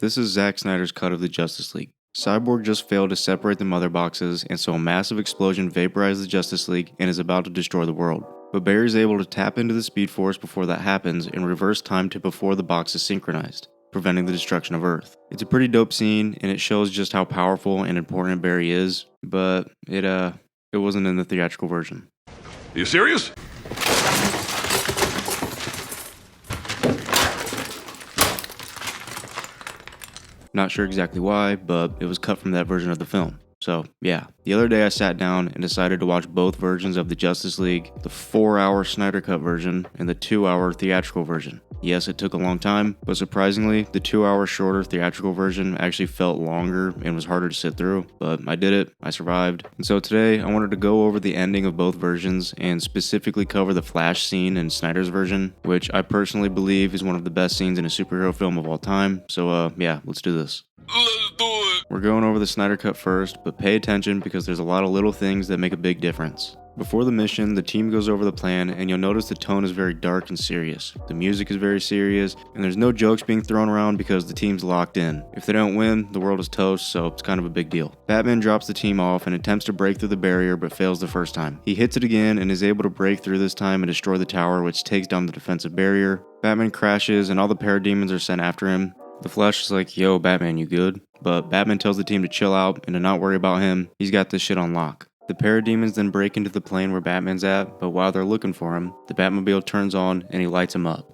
This is Zack Snyder's cut of the Justice League. Cyborg just failed to separate the mother boxes, and so a massive explosion vaporized the Justice League and is about to destroy the world. But Barry's able to tap into the Speed Force before that happens and reverse time to before the box is synchronized, preventing the destruction of Earth. It's a pretty dope scene, and it shows just how powerful and important Barry is, but it wasn't in the theatrical version. Are you serious? Not sure exactly why, but it was cut from that version of the film. So, yeah. The other day I sat down and decided to watch both versions of the Justice League, the 4-hour Snyder Cut version and the 2-hour theatrical version. Yes, it took a long time, but surprisingly, the 2-hour shorter theatrical version actually felt longer and was harder to sit through, but I did it, I survived. And so today, I wanted to go over the ending of both versions and specifically cover the Flash scene in Snyder's version, which I personally believe is one of the best scenes in a superhero film of all time. So, yeah, let's do this. Let's do it. We're going over the Snyder Cut first, but pay attention because there's a lot of little things that make a big difference. Before the mission, the team goes over the plan, and you'll notice the tone is very dark and serious. The music is very serious, and there's no jokes being thrown around because the team's locked in. If they don't win, the world is toast, so it's kind of a big deal. Batman drops the team off and attempts to break through the barrier, but fails the first time. He hits it again and is able to break through this time and destroy the tower, which takes down the defensive barrier. Batman crashes, and all the parademons are sent after him. The Flash is like, yo, Batman, you good? But Batman tells the team to chill out and to not worry about him. He's got this shit on lock. The parademons then break into the plane where Batman's at, but while they're looking for him, the Batmobile turns on and he lights him up.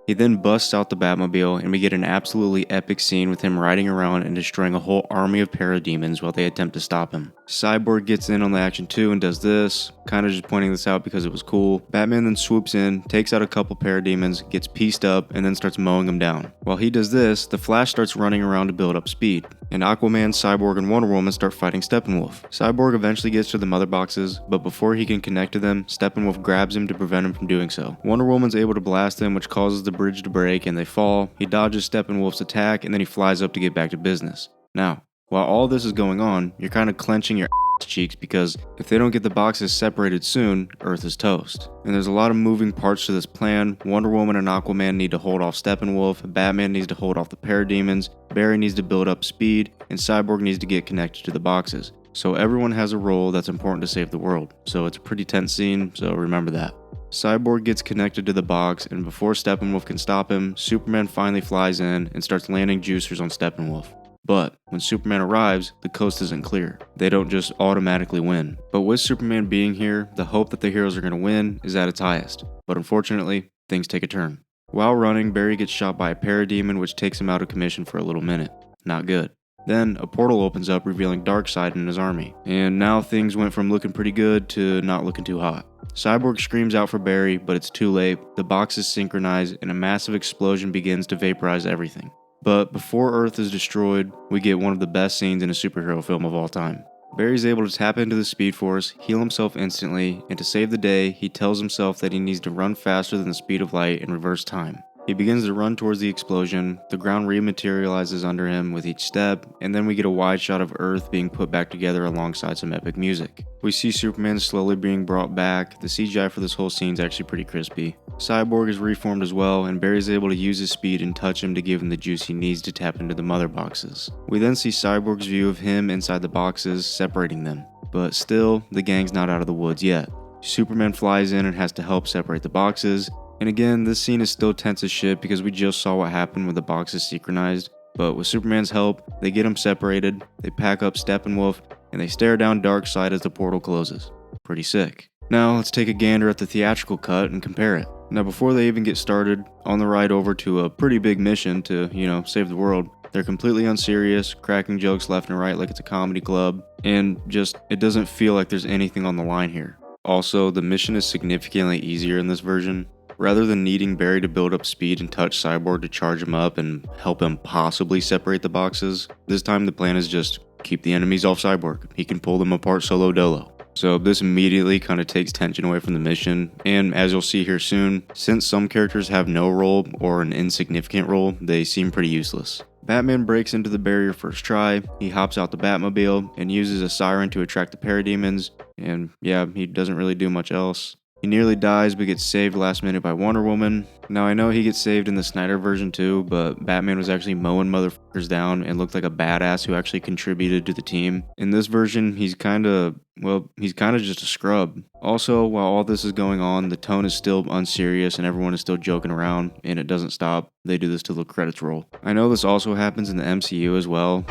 He then busts out the Batmobile, and we get an absolutely epic scene with him riding around and destroying a whole army of parademons while they attempt to stop him. Cyborg gets in on the action too and does this, kinda just pointing this out because it was cool. Batman then swoops in, takes out a couple parademons, gets pieced up, and then starts mowing them down. While he does this, the Flash starts running around to build up speed, and Aquaman, Cyborg, and Wonder Woman start fighting Steppenwolf. Cyborg eventually gets to the mother boxes, but before he can connect to them, Steppenwolf grabs him to prevent him from doing so. Wonder Woman's able to blast them, which causes the bridge to break, and they fall. He dodges Steppenwolf's attack, and then he flies up to get back to business. Now, while all this is going on, you're kind of clenching your cheeks because if they don't get the boxes separated soon, Earth is toast. And there's a lot of moving parts to this plan. Wonder Woman and Aquaman need to hold off Steppenwolf, Batman needs to hold off the parademons, Barry needs to build up speed, and Cyborg needs to get connected to the boxes. So everyone has a role that's important to save the world. So it's a pretty tense scene, so remember that. Cyborg gets connected to the box, and before Steppenwolf can stop him, Superman finally flies in and starts landing juicers on Steppenwolf. But when Superman arrives, the coast isn't clear. They don't just automatically win. But with Superman being here, the hope that the heroes are going to win is at its highest. But unfortunately, things take a turn. While running, Barry gets shot by a parademon, which takes him out of commission for a little minute. Not good. Then, a portal opens up, revealing Darkseid and his army. And now things went from looking pretty good to not looking too hot. Cyborg screams out for Barry, but it's too late. The boxes synchronize, and a massive explosion begins to vaporize everything. But before Earth is destroyed, we get one of the best scenes in a superhero film of all time. Barry's able to tap into the Speed Force, heal himself instantly, and to save the day, he tells himself that he needs to run faster than the speed of light and reverse time. He begins to run towards the explosion, the ground rematerializes under him with each step, and then we get a wide shot of Earth being put back together alongside some epic music. We see Superman slowly being brought back. The CGI for this whole scene is actually pretty crispy. Cyborg is reformed as well, and Barry's able to use his speed and touch him to give him the juice he needs to tap into the mother boxes. We then see Cyborg's view of him inside the boxes, separating them. But still, the gang's not out of the woods yet. Superman flies in and has to help separate the boxes. And again, this scene is still tense as shit because we just saw what happened when the boxes synchronized. But with Superman's help, they get them separated, they pack up Steppenwolf, and they stare down Darkseid as the portal closes. Pretty sick. Now let's take a gander at the theatrical cut and compare it. Now before they even get started, on the ride over to a pretty big mission to, save the world, they're completely unserious, cracking jokes left and right like it's a comedy club, and just, it doesn't feel like there's anything on the line here. Also, the mission is significantly easier in this version. Rather than needing Barry to build up speed and touch Cyborg to charge him up and help him possibly separate the boxes, this time the plan is just keep the enemies off Cyborg. He can pull them apart solo dolo. So this immediately kind of takes tension away from the mission, and as you'll see here soon, since some characters have no role or an insignificant role, they seem pretty useless. Batman breaks into the barrier first try, he hops out the Batmobile and uses a siren to attract the parademons, and yeah, he doesn't really do much else. He nearly dies but gets saved last minute by Wonder Woman. Now I know he gets saved in the Snyder version too, but Batman was actually mowing motherfuckers down and looked like a badass who actually contributed to the team. In this version, he's kinda just a scrub. Also, while all this is going on, the tone is still unserious and everyone is still joking around, and it doesn't stop. They do this till the credits roll. I know this also happens in the MCU as well.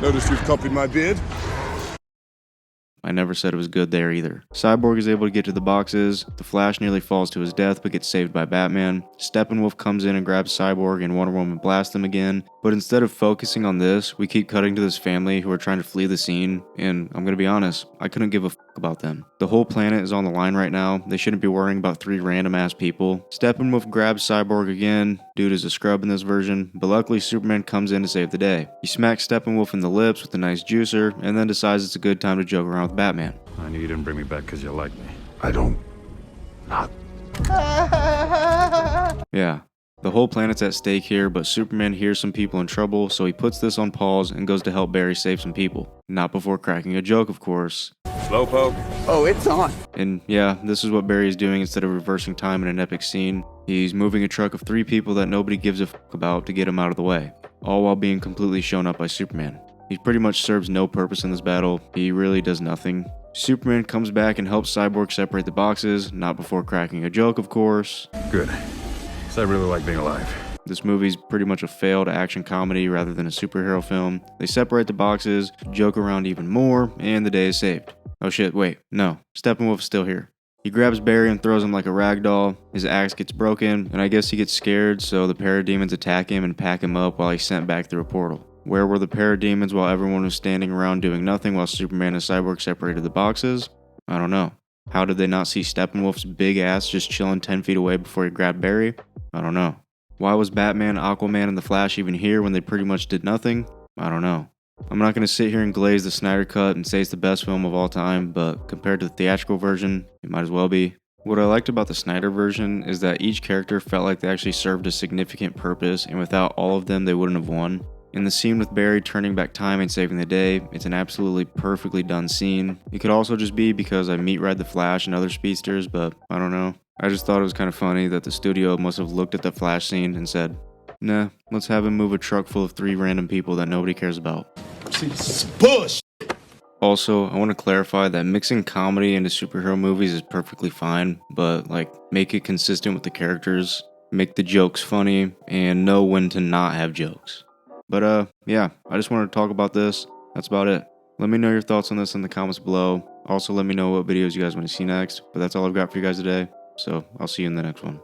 Notice you've copied my beard? I never said it was good there either. Cyborg is able to get to the boxes, the Flash nearly falls to his death but gets saved by Batman, Steppenwolf comes in and grabs Cyborg and Wonder Woman blasts him again, but instead of focusing on this, we keep cutting to this family who are trying to flee the scene, and I'm gonna be honest, I couldn't give a fuck about them. The whole planet is on the line right now, they shouldn't be worrying about 3 random ass people. Steppenwolf grabs Cyborg again, dude is a scrub in this version, but luckily Superman comes in to save the day. He smacks Steppenwolf in the lips with a nice juicer, and then decides it's a good time to joke around with Batman. I knew you didn't bring me back because you like me. I don't. Not. Yeah, the whole planet's at stake here, but Superman hears some people in trouble, so he puts this on pause and goes to help Barry save some people. Not before cracking a joke, of course. Slowpoke. Oh, it's on. And yeah, this is what Barry is doing instead of reversing time in an epic scene. He's moving a truck of 3 people that nobody gives a fuck about to get him out of the way, all while being completely shown up by Superman. He pretty much serves no purpose in this battle, he really does nothing. Superman comes back and helps Cyborg separate the boxes, not before cracking a joke, of course. Good. Because I really like being alive. This movie's pretty much a failed action comedy rather than a superhero film. They separate the boxes, joke around even more, and the day is saved. Oh shit, wait, no, Steppenwolf's still here. He grabs Barry and throws him like a rag doll. His axe gets broken, and I guess he gets scared, so the parademons attack him and pack him up while he's sent back through a portal. Where were the parademons while everyone was standing around doing nothing while Superman and Cyborg separated the boxes? I don't know. How did they not see Steppenwolf's big ass just chilling 10 feet away before he grabbed Barry? I don't know. Why was Batman, Aquaman, and the Flash even here when they pretty much did nothing? I don't know. I'm not going to sit here and glaze the Snyder Cut and say it's the best film of all time, but compared to the theatrical version, it might as well be. What I liked about the Snyder version is that each character felt like they actually served a significant purpose, and without all of them, they wouldn't have won. In the scene with Barry turning back time and saving the day, it's an absolutely perfectly done scene. It could also just be because I meat ride the Flash and other speedsters, but I don't know. I just thought it was kind of funny that the studio must have looked at the Flash scene and said, nah, let's have him move a truck full of 3 random people that nobody cares about. This is bush. Also, I want to clarify that mixing comedy into superhero movies is perfectly fine, but make it consistent with the characters, make the jokes funny, and know when to not have jokes. But yeah, I just wanted to talk about this. That's about it. Let me know your thoughts on this in the comments below. Also, let me know what videos you guys want to see next. But that's all I've got for you guys today. So I'll see you in the next one.